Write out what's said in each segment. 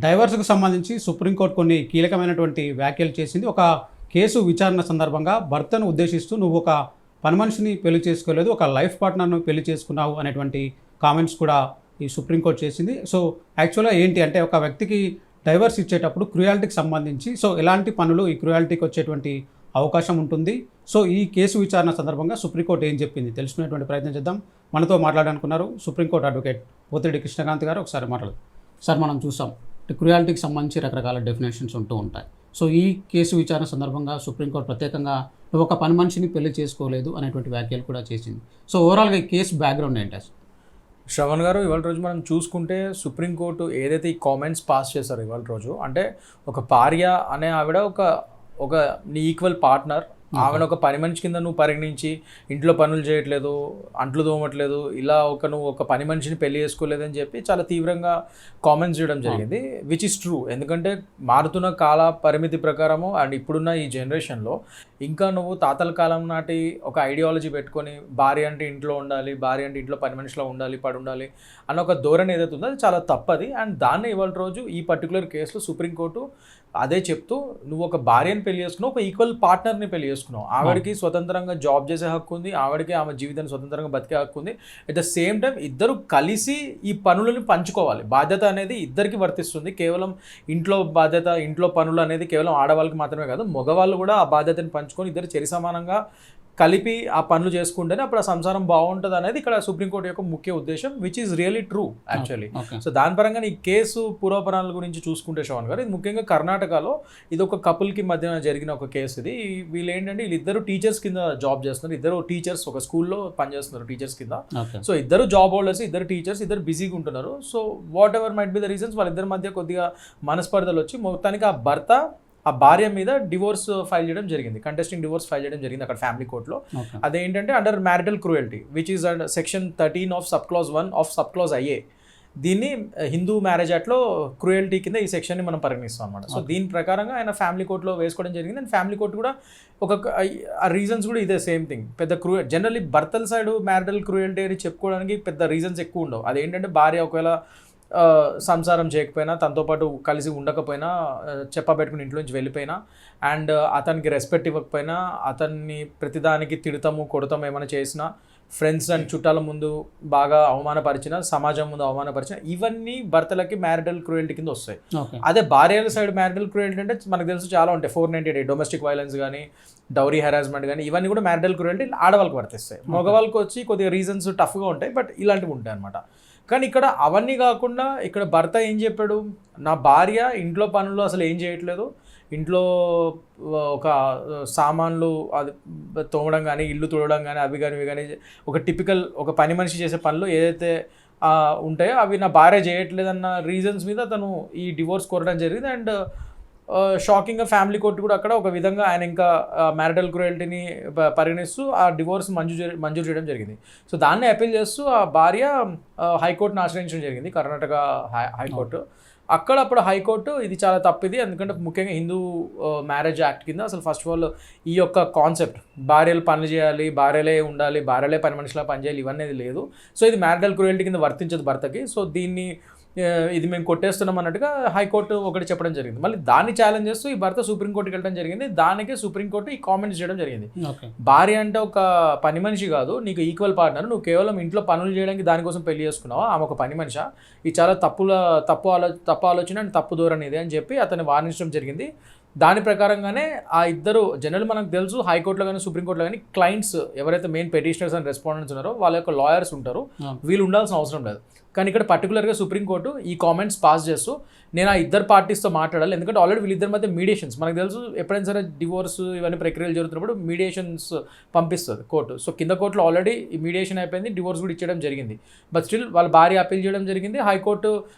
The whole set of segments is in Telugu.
డైవర్స్‌కు సంబంధించి సుప్రీంకోర్టు కొన్ని కీలకమైనటువంటి వ్యాఖ్యలు చేసింది. ఒక కేసు విచారణ సందర్భంగా భర్తను ఉద్దేశిస్తూ "నువ్వు ఒక పని మనిషిని పెళ్లి చేసుకోలేదు, ఒక లైఫ్ పార్ట్నర్‌ను పెళ్లి చేసుకున్నావు" అనేటువంటి కామెంట్స్ కూడా ఈ సుప్రీంకోర్టు చేసింది. సో, యాక్చువల్‌గా ఏంటి అంటే ఒక వ్యక్తికి డైవర్స్ ఇచ్చేటప్పుడు క్రుయాలిటీకి సంబంధించి ఎలాంటి పనులు ఈ క్రుయాలిటీకి వచ్చేటువంటి అవకాశం ఉంటుంది. సో, ఈ కేసు విచారణ సందర్భంగా సుప్రీంకోర్టు ఏం చెప్పింది తెలుసుకునేటువంటి ప్రయత్నం చేద్దాం. మనతో మాట్లాడాలనుకున్నారు సుప్రీంకోర్టు అడ్వకేట్ పోతిరెడ్డి కృష్ణకాంత్ గారు. ఒకసారి మాట్లాడదాం. సార్, మనం చూసాం క్రుయాలిటీకి సంబంధించి రకరకాల డెఫినేషన్స్ ఉంటూ ఉంటాయి. సో, ఈ కేసు విచారణ సందర్భంగా సుప్రీంకోర్టు ప్రత్యేకంగా "నువ్వు ఒక పని మనిషిని పెళ్లి చేసుకోలేదు" అనేటువంటి వ్యాఖ్యలు కూడా చేసింది. సో, ఓవరాల్గా ఈ కేసు బ్యాక్గ్రౌండ్ ఏంటి అసలు? శ్రవణ్ గారు, ఇవాళ రోజు మనం చూసుకుంటే సుప్రీంకోర్టు ఏదైతే ఈ కామెంట్స్ పాస్ చేశారో ఇవాళ రోజు, అంటే ఒక భార్య అనే ఆవిడ ఒక నీ ఈక్వల్ పార్ట్నర్, ఆమెను ఒక పని మనిషి కింద నువ్వు పరిగణించి ఇంట్లో పనులు చేయట్లేదు, అంట్లు తోమట్లేదు, ఇలా నువ్వు ఒక పని మనిషిని పెళ్లి చేసుకోలేదని చెప్పి చాలా తీవ్రంగా కామెంట్స్ చేయడం జరిగింది. Which is true. ఎందుకంటే మారుతున్న కాల పరిమితి ప్రకారము అండ్ ఇప్పుడున్న ఈ జనరేషన్లో ఇంకా నువ్వు తాతల కాలం నాటి ఒక ఐడియాలజీ పెట్టుకొని భార్య అంటే ఇంట్లో ఉండాలి, భార్య అంటే ఇంట్లో పని మనిషిలో ఉండాలి, పడి ఉండాలి అన్న ఒక ధోరణి ఏదైతే ఉందో అది చాలా తప్పది. అండ్ దాన్ని ఇవాళ రోజు ఈ పర్టికులర్ కేసులో సుప్రీంకోర్టు అదే చెప్తూ "నువ్వు ఒక భార్యని పెళ్లి చేసుకున్నావు, ఒక ఈక్వల్ పార్ట్నర్ని పెళ్లి చేసుకున్నావు, ఆవిడకి స్వతంత్రంగా జాబ్ చేసే హక్కు ఉంది, ఆవిడకి ఆమె జీవితాన్ని స్వతంత్రంగా బతికే హక్కు ఉంది. అట్ ద సేమ్ టైం ఇద్దరు కలిసి ఈ పనులను పంచుకోవాలి. బాధ్యత అనేది ఇద్దరికి వర్తిస్తుంది. కేవలం ఇంట్లో బాధ్యత, ఇంట్లో పనులు అనేది కేవలం ఆడవాళ్ళకి మాత్రమే కాదు, మగవాళ్ళు కూడా ఆ బాధ్యతని పంచుకొని ఇద్దరు సమానంగా కలిపి ఆ పనులు చేసుకుంటేనే అప్పుడు ఆ సంసారం బాగుంటుంది అనేది ఇక్కడ సుప్రీంకోర్టు యొక్క ముఖ్య ఉద్దేశం, which is really true actually. So దాని పరంగా ఈ కేసు పూర్వపరాల గురించి చూసుకుంటే శ్రవణ్ గారు, ఇది ముఖ్యంగా కర్ణాటకలో ఇది ఒక కపుల్కి మధ్యన జరిగిన ఒక కేసు. ఇది వీళ్ళు ఏంటంటే వీళ్ళిద్దరు టీచర్స్ కింద జాబ్ చేస్తున్నారు. ఇద్దరు టీచర్స్ ఒక స్కూల్లో పనిచేస్తున్నారు టీచర్స్ కింద. సో ఇద్దరు జాబ్ హోల్డర్స్, ఇద్దరు టీచర్స్, ఇద్దరు బిజీగా ఉంటున్నారు. So what ever might be the reasons, వాళ్ళిద్దరి మధ్య కొద్దిగా మనస్పర్ధలు వచ్చి మొత్తానికి ఆ భార్య మీద డివోర్స్ ఫైల్ చేయడం జరిగింది, కంటెస్టింగ్ డివోర్స్ ఫైల్ చేయడం జరిగింది అక్కడ ఫ్యామిలీ కోర్టులో. అదేంటంటే under marital cruelty, which is under section 13 of sub clause 1 of sub clause IA. దీన్ని హిందూ మ్యారేజ్ యాక్ట్లో క్రూయల్టీ కింద ఈ సెక్షన్ని మనం పరిగణిస్తాం అనమాట. సో దీని ప్రకారంగా ఆయన ఫ్యామిలీ కోర్టులో వేసుకోవడం జరిగింది. అండ్ ఫ్యామిలీ కోర్టు కూడా ఆ రీజన్స్ కూడా ఇదే సేమ్ థింగ్. పెద్ద జనరల్లీ భర్తల సైడ్ మ్యారిటల్ క్రూయల్టీ అని చెప్పుకోవడానికి పెద్ద రీజన్స్ ఎక్కువ ఉండవు. అదేంటంటే భార్య ఒకవేళ సంసారం చేయకపోయినా, తనతో పాటు కలిసి ఉండకపోయినా, చెప్పబెట్టుకుని ఇంట్లో నుంచి వెళ్ళిపోయినా, అండ్ అతనికి రెస్పెక్ట్ ఇవ్వకపోయినా, అతన్ని ప్రతిదానికి తిడతాము కొడతాము ఏమైనా చేసినా, ఫ్రెండ్స్ అండ్ చుట్టాల ముందు బాగా అవమానపరిచిన, సమాజం ముందు అవమానపరిచిన, ఇవన్నీ భర్తలకి మ్యారిటల్ క్రూయల్టీ కింద వస్తాయి. అదే భార్యల సైడ్ మ్యారిటల్ క్రూయల్టీ అంటే మనకు తెలుసు చాలా ఉంటాయి. 498 డొమెస్టిక్ వైలెన్స్ కానీ, డౌరీ హెరాస్మెంట్ కానీ, ఇవన్నీ కూడా మ్యారిటల్ క్రూయల్టీ ఆడవాళ్ళకి వర్తిస్తాయి. మగవాళ్ళకి వచ్చి కొద్దిగా రీజన్స్ టఫ్గా ఉంటాయి, బట్ ఇలాంటివి ఉంటాయి అనమాట. కానీ ఇక్కడ అవన్నీ కాకుండా ఇక్కడ భర్త ఏం చెప్పాడు, నా భార్య ఇంట్లో పనులు అసలు ఏం చేయట్లేదు, ఇంట్లో ఒక సామాన్లు అది తోమడం కానీ, ఇల్లు తుడవడం కానీ, అవి కానీ ఇవి కానీ, ఒక టిపికల్ ఒక పని మనిషి చేసే పనులు ఏదైతే ఉంటాయో అవి నా భార్య చేయట్లేదన్న రీజన్స్ మీద తను ఈ డివోర్స్ కోరడం జరిగింది. అండ్ షాకింగ్గా ఫ్యామిలీ కోర్టు కూడా అక్కడ ఒక విధంగా ఆయన ఇంకా మ్యారిటల్ క్రూయల్టీని పరిగణిస్తూ ఆ డివోర్స్ మంజూరు చేయడం జరిగింది. సో దాన్ని అపీల్ చేస్తూ ఆ భార్య హైకోర్టును ఆశ్రయించడం జరిగింది, కర్ణాటక హైకోర్టు. అప్పుడు హైకోర్టు ఇది చాలా తప్పిది, ఎందుకంటే ముఖ్యంగా హిందూ మ్యారేజ్ యాక్ట్ కింద అసలు ఫస్ట్ ఆఫ్ ఆల్ ఈ యొక్క కాన్సెప్ట్ భార్యలు పనులు చేయాలి, భార్యలే ఉండాలి, భార్యలే పని మనిషిలా పనిచేయాలి ఇవన్నీ లేదు. సో ఇది మ్యారిటల్ క్రూయల్టీ కింద వర్తించదు భర్తకి. సో ఇది మేము కొట్టేస్తున్నాం అన్నట్టుగా హైకోర్టు ఒకటి చెప్పడం జరిగింది. మళ్ళీ దాన్ని ఛాలెంజ్ చేస్తూ ఈ భర్త సుప్రీంకోర్టుకి వెళ్ళడం జరిగింది. దానికి సుప్రీంకోర్టు ఈ కామెంట్స్ చేయడం జరిగింది. భార్య అంటే ఒక పని మనిషి కాదు, నీకు ఈక్వల్ పార్ట్నర్, నువ్వు కేవలం ఇంట్లో పనులు చేయడానికి దానికోసం పెళ్లి చేసుకున్నావా, ఆమె ఒక పని మనిషి, ఇది చాలా తప్పు ఆలోచన అండ్ తప్పు ధోరణి ఇది అని చెప్పి అతన్ని వార్నించడం జరిగింది. దాని ప్రకారంగానే ఆ ఇద్దరు జనరల్ మనకు తెలుసు హైకోర్టులో కానీ సుప్రీంకోర్టులో కానీ క్లయింట్స్ ఎవరైతే మెయిన్ పెటిషనర్స్ అండ్ రెస్పాండెంట్స్ ఉన్నారో వాళ్ళ యొక్క లాయర్స్ ఉంటారు, వీళ్ళు ఉండాల్సిన అవసరం లేదు. కానీ ఇక్కడ పర్టికులర్గా సుప్రీంకోర్టు ఈ కామెంట్స్ పాస్ చేస్తూ నేను ఆ ఇద్దరు పార్టీస్తో మాట్లాడాలి, ఎందుకంటే ఆల్రెడీ వీళ్ళిద్దరి మధ్య మీడియేషన్స్ మనకు తెలుసు, ఎప్పుడైనా సరే డివోర్స్ ఇవన్నీ ప్రక్రియలు జరుగుతున్నప్పుడు మీడియేషన్స్ పంపిస్తుంది కోర్టు. సో కింద కోర్టులో ఆల్రెడీ ఈ మీడియేషన్ అయిపోయింది, డివోర్స్ కూడా ఇచ్చడం జరిగింది. బట్ స్టిల్ వాళ్ళ భార్య అప్పీల్ చేయడం జరిగింది. హైకోర్టు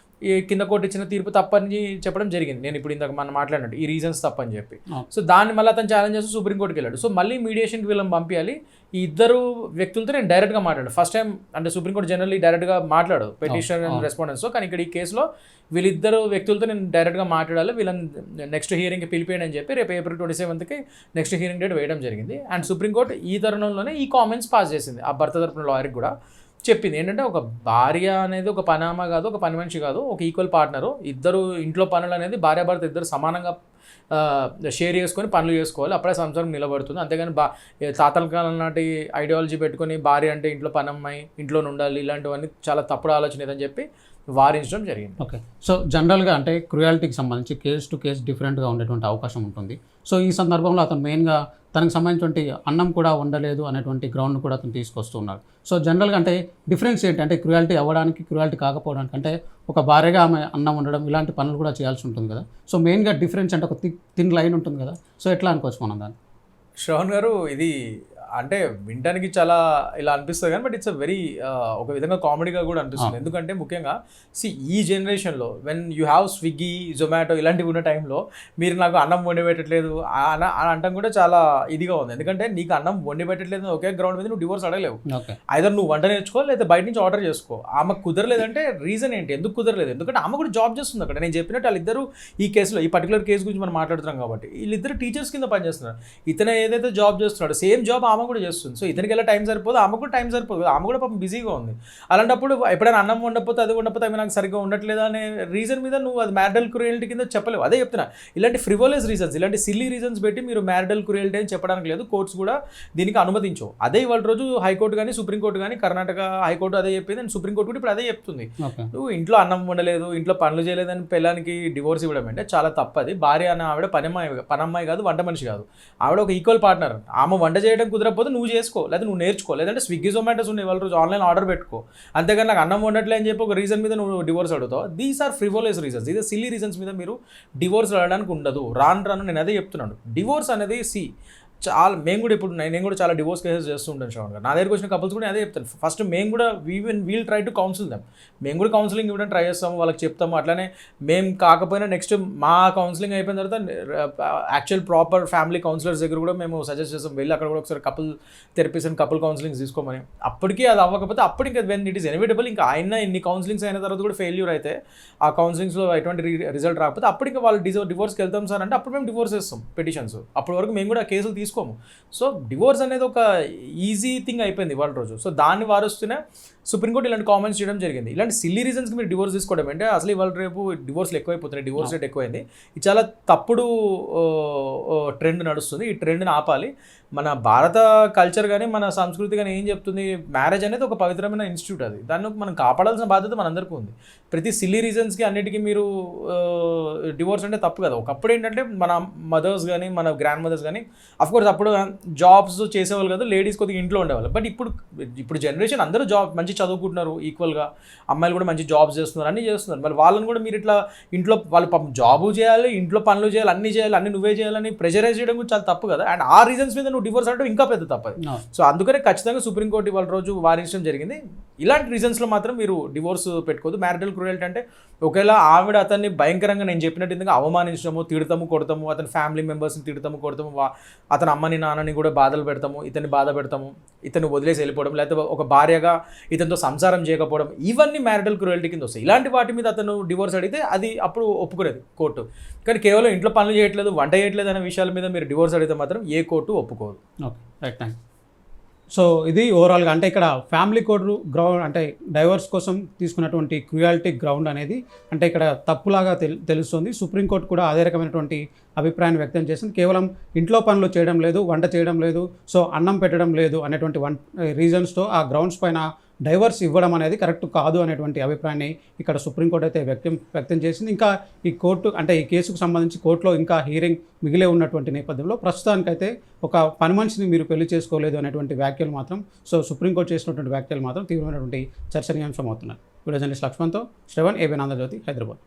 ఈ కింద కోర్టు ఇచ్చిన తీర్పు తప్పని చెప్పడం జరిగింది. నేను ఇప్పుడు ఇందాక మనం మాట్లాడినట్టు ఈ రీజన్స్ తప్పని చెప్పి. సో దాన్ని మళ్ళీ అతను ఛాలెంజ్ చేస్తూ సుప్రీంకోర్టుకి వెళ్ళాడు. సో మళ్ళీ మీడియేషన్కి వీళ్ళని పంపించాలి. ఈ ఇద్దరు వ్యక్తులతో నేను డైరెక్ట్గా మాట్లాడాను. ఫస్ట్ టైం అంటే సుప్రీంకోర్టు జనరల్లీ డైరెక్ట్గా మాట్లాడదు పెటిషనర్ అండ్ రెస్పాండెంట్స్తో, కానీ ఇక్కడ ఈ కేసులో వీళ్ళిద్దరు వ్యక్తులతో నేను డైరెక్ట్గా మాట్లాడాలి, వీళ్ళని నెక్స్ట్ హియరింగ్కి పిలిపేయని చెప్పి రేపు April 27కి నెక్స్ట్ హియరింగ్ డేట్ వేయడం జరిగింది. అండ్ సుప్రీంకోర్టు ఈ తరుణంలోనే ఈ కామెంట్స్ పాస్ చేసింది ఆ భర్త తరపున లాయర్కి కూడా. చెప్పింది ఏంటంటే ఒక భార్య అనేది ఒక పనామ కాదు, ఒక పని మనిషి కాదు, ఒక ఈక్వల్ పార్ట్నరు. ఇద్దరు ఇంట్లో పనులు అనేది భార్యాభర్త ఇద్దరు సమానంగా షేర్ చేసుకొని పనులు చేసుకోవాలి, అప్పుడే సంసారం నిలబడుతుంది. అంతేగాని తాతల కాలం నాటి ఐడియాలజీ పెట్టుకొని భార్య అంటే ఇంట్లో పనమ్మాయి, ఇంట్లోనే ఉండాలి, ఇలాంటివన్నీ చాలా తప్పుడు ఆలోచన ఏదని చెప్పి వారించడం జరిగింది. ఓకే. సో జనరల్గా అంటే క్రుయాలిటీకి సంబంధించి కేస్ టు కేస్ డిఫరెంట్గా ఉండేటువంటి అవకాశం ఉంటుంది. సో ఈ సందర్భంలో అతను మెయిన్గా తనకు సంబంధించినటువంటి అన్నం కూడా వండలేదు అనేటువంటి గ్రౌండ్ కూడా అతను తీసుకొస్తున్నాడు. సో జనరల్గా అంటే డిఫరెన్స్ ఏంటి అంటే క్రుయాలిటీ అవ్వడానికి క్రుయాలిటీ కాకపోవడానికి, అంటే ఒక భార్యగా ఆమె అన్నం వండడం ఇలాంటి పనులు కూడా చేయాల్సి ఉంటుంది కదా. సో మెయిన్గా డిఫరెన్స్ అంటే ఒక థిన్ లైన్ ఉంటుంది కదా. సో ఎట్లా అనుకోవచ్చు మనం దాన్ని? శ్రవణ్ గారు, ఇది అంటే వినడానికి చాలా ఇలా అనిపిస్తుంది కానీ బట్ ఇట్స్ అ వెరీ ఒక విధంగా కామెడీగా కూడా అనిపిస్తుంది. ఎందుకంటే ముఖ్యంగా ఈ జనరేషన్లో when you have Swiggy, Zomato ఇలాంటివి ఉన్న టైంలో మీరు నాకు అన్నం వండి పెట్టట్లేదు అని అంటాం కూడా చాలా ఇదిగా ఉంది. ఎందుకంటే నీకు అన్నం వండి పెట్టట్లేదు ఒకే గ్రౌండ్ మీద నువ్వు డివోర్స్ అడగలేవు. ఐదర్ నువ్వు వంట నేర్చుకో లేదా బయట నుంచి ఆర్డర్ చేసుకో. ఆమెకు కుదరలేదంటే రీజన్ ఏంటి, ఎందుకు కుదరలేదు? ఎందుకంటే ఆమె కూడా జాబ్ చేస్తుంది అక్కడ. నేను చెప్పినట్టు వాళ్ళిద్దరు ఈ కేసులో, ఈ పర్టికులర్ కేసు గురించి మనం మాట్లాడుతున్నాం కాబట్టి, వీళ్ళిద్దరు టీచర్స్ కింద పనిచేస్తున్నారు. ఇతను ఏదైతే జాబ్ చేస్తున్నాడు సేమ్ జాబ్ ఆమె కూడా చేస్తుంది. సో ఇతనికి ఎలా టైం సరిపోదు, ఆమె కూడా టైం సరిపోదు, ఆమె కూడా పాపం బిజీగా ఉంది. అలాంటప్పుడు ఎప్పుడైనా అన్నం వండకపోతే అది వండకపోతే అవి నాకు సరిగ్గా ఉండట్లేదా అనే రీజన్ మీద నువ్వు అది మ్యారిటల్ క్రూయల్టీ కింద చెప్పలేవు. అదే చెప్తున్నా, ఇలాంటి ఫ్రివోలస్ రీజన్స్, ఇలాంటి సిల్లీ రీజన్స్ పెట్టి మీరు మ్యారిటల్ క్రూయల్టీ అని చెప్పడానికి లేదు. కోర్ట్స్ కూడా దీనికి అనుమతించవు. అదే ఇవాళ రోజు హైకోర్టు కానీ సుప్రీంకోర్టు కానీ, కర్ణాటక హైకోర్టు అదే చెప్పింది అండ్ సుప్రీంకోర్టు కూడా ఇప్పుడు అదే చెప్తుంది. నువ్వు ఇంట్లో అన్నం వండలేదు, ఇంట్లో పనులు చేయలేదని పిల్లానికి డివోర్స్ ఇవ్వడం అంటే చాలా తప్పది. భార్య అనే ఆవిడ పనమ్మాయి కాదు, వంట మనిషి కాదు. ఆవిడ ఒక ఈక్వల్ పార్ట్నర్. ఆమె వంట చేయడం కుదరకపోతే నువ్వు చేసుకో, లేదా నువ్వు నేర్చుకో, లేదంటే స్విగ్గీ జొమాటోస్ ఉన్నాయి వాళ్ళ రోజు ఆన్లైన్ ఆర్డర్ పెట్టుకో. అంతేగాని నాకు అన్నం వండట్లే అని చెప్పి ఒక రీజన్ మీద నువ్వు డివోర్స్ అడుగుతావు. These are frivolous reasons. ఇదే సిల్లీ రీజన్స్ మీద మీరు డివోర్స్ అడగడానికి ఉండదు. రాను నేను అదే చెప్తున్నాను. డివోర్స్ అనేది చాలా మేము కూడా ఇప్పుడు నేను కూడా చాలా డివోర్స్ కేసెస్ చేస్తూ ఉంటాను శ్రవణ్ గారు. నా దగ్గరికి వచ్చిన కపుల్స్ కూడా అదే చెప్తాను. ఫస్ట్ మేము కూడా we'll try to counsel them. మేము కూడా కౌన్సిలింగ్ ఇవ్వడానికి ట్రై చేస్తాము, వాళ్ళకి చెప్తాము. అట్లానే మేము కాకపోయినా నెక్స్ట్ మా కౌన్సిలింగ్ అయిపోయిన తర్వాత యాక్చువల్ ప్రాపర్ ఫ్యామిలీ కౌన్సిలర్స్ దగ్గర కూడా మేము సజెస్ట్ చేస్తాం, వెళ్ళి అక్కడ కూడా ఒకసారి couple therapies and couple counsellings తీసుకోమని. అప్పటికీ అది అవ్వకపోతే అప్పుడు ఇంకా వెన్ ఇట్ ఈస్ ఇన్ఎవిటబుల్, ఇంకా ఆయన ఇన్ని కౌన్సిలింగ్స్ అయిన తర్వాత కూడా ఫెయిల్యూర్ అయితే, ఆ కౌన్సిలింగ్స్లో ఎటువంటి రిజల్ట్ రాకపోతే అప్పుడు ఇంకా వాళ్ళు డివోర్స్కి వెళ్తాం సార్ అంటే అప్పుడు మేము డివోర్స్ చేస్తాం పిటిషన్స్. అప్పటి వరకు మేము కూడా కేసులు తీసుకోము. సో డివోర్స్ అనేది ఒక ఈజీ థింగ్ అయిపోయింది ఇవాళ రోజు. సో దాన్ని వారుస్తూనే సుప్రీంకోర్టు ఇలాంటి కామెంట్స్ చేయడం జరిగింది. ఇలాంటి సిల్లీ రీజన్స్కి మీరు డివోర్స్ తీసుకోవడం అంటే అసలు ఇవాళ రేపు డివోర్స్లు ఎక్కువైపోతున్నాయి, డివోర్స్ రేట్ ఎక్కువైంది. ఇది చాలా తప్పుడు ట్రెండ్ నడుస్తుంది. ఈ ట్రెండ్ని ఆపాలి. మన భారత కల్చర్ కానీ మన సంస్కృతి కానీ ఏం చెప్తుంది, మ్యారేజ్ అనేది ఒక పవిత్రమైన ఇన్స్టిట్యూట్. అది దాన్ని మనం కాపాడాల్సిన బాధ్యత మనందరికీ ఉంది. ప్రతి సిల్లీ రీజన్స్కి అన్నిటికీ మీరు డివోర్స్ అంటే తప్పు కదా. ఒకప్పుడు ఏంటంటే మన మదర్స్ కానీ మన గ్రాండ్ మదర్స్ కానీ అఫ్కోర్స్ అప్పుడు జాబ్స్ చేసేవాళ్ళు కదా, లేడీస్ కొద్దిగా ఇంట్లో ఉండేవాళ్ళు. బట్ ఇప్పుడు జనరేషన్ అందరూ మంచి చదువుకుంటున్నారు, ఈక్వల్గా అమ్మాయిలు కూడా మంచి జాబ్స్ చేస్తున్నారు, అన్నీ చేస్తున్నారు. మరి వాళ్ళని కూడా మీరు ఇట్లా ఇంట్లో వాళ్ళు జాబు చేయాలి, ఇంట్లో పనులు చేయాలి, అన్నీ నువ్వే చేయాలని ప్రెషరైజ్ చేయడం కూడా చాలా తప్పు కదా. అండ్ ఆ రీజన్స్ మీద నువ్వు డివోర్స్ అంటే ఇంకా పెద్ద తప్పది. సో అందుకనే ఖచ్చితంగా సుప్రీంకోర్టు ఇవాళ రోజు వారించడం జరిగింది. ఇలాంటి రీజన్స్లో మాత్రం మీరు డివోర్స్ పెట్టుకోవద్దు. మ్యారిటల్ క్రూయల్టీ అంటే ఒకవేళ ఆవిడ అతన్ని భయంకరంగా నేను చెప్పినట్టు ఎందుకు అవమానించడము, తిడతాము, కొడతాము, అతని ఫ్యామిలీ మెంబర్స్ని తిడతాము, కొడతాము, అతని అమ్మని నాన్నని కూడా బాధలు పెడతాము, ఇతన్ని బాధ పెడతాము, ఇతను వదిలేసి వెళ్ళిపోవడం, లేకపోతే ఒక భార్యగా ఇతనితో సంసారం చేయకపోవడం, ఇవన్నీ మ్యారిటల్ క్రూయల్టీ కింద వస్తాయి. ఇలాంటి వాటి మీద అతను డివోర్స్ అడిగితే అది అప్పుడు ఒప్పుకునేది కోర్టు. కానీ కేవలం ఇంట్లో పనులు చేయట్లేదు, వంట చేయట్లేదు అనే విషయాల మీద మీరు డివోర్స్ అడిగితే మాత్రం ఏ కోర్టు ఒప్పుకోదు. Okay, right, thank. సో ఇది ఓవరాల్గా అంటే ఇక్కడ ఫ్యామిలీ కోడ్ గ్రౌండ్ అంటే డైవర్స్ కోసం తీసుకున్నటువంటి క్రుయాలిటీ గ్రౌండ్ అనేది అంటే ఇక్కడ తప్పులాగా తెలుస్తుంది. సుప్రీంకోర్టు కూడా అదే రకమైనటువంటి అభిప్రాయాన్ని వ్యక్తం చేసింది. కేవలం ఇంట్లో పనులు చేయడం లేదు, వంట చేయడం లేదు, సో అన్నం పెట్టడం లేదు అనేటువంటి రీజన్స్తో ఆ గ్రౌండ్స్ పైన డైవర్స్ ఇవ్వడం అనేది కరెక్ట్ కాదు అనేటువంటి అభిప్రాయాన్ని ఇక్కడ సుప్రీంకోర్టు అయితే వ్యక్తం చేసింది. ఇంకా ఈ కోర్టు అంటే ఈ కేసుకు సంబంధించి కోర్టులో ఇంకా హీరింగ్ మిగిలే ఉన్నటువంటి నేపథ్యంలో ప్రస్తుతానికైతే ఒక పని మనిషిని మీరు పెళ్లి చేసుకోలేదు అనేటువంటి వ్యాఖ్యలు మాత్రం సుప్రీంకోర్టు చేసినటువంటి వ్యాఖ్యలు మాత్రం తీవ్రమైనటువంటి చర్చనీయాంశం అవుతున్నారు. వీడియో జర్నలిస్ట్ లక్ష్మణ్తో శ్రవణ్, ఏబిఎన్ ఆంధ్రజ్యోతి, హైదరాబాద్.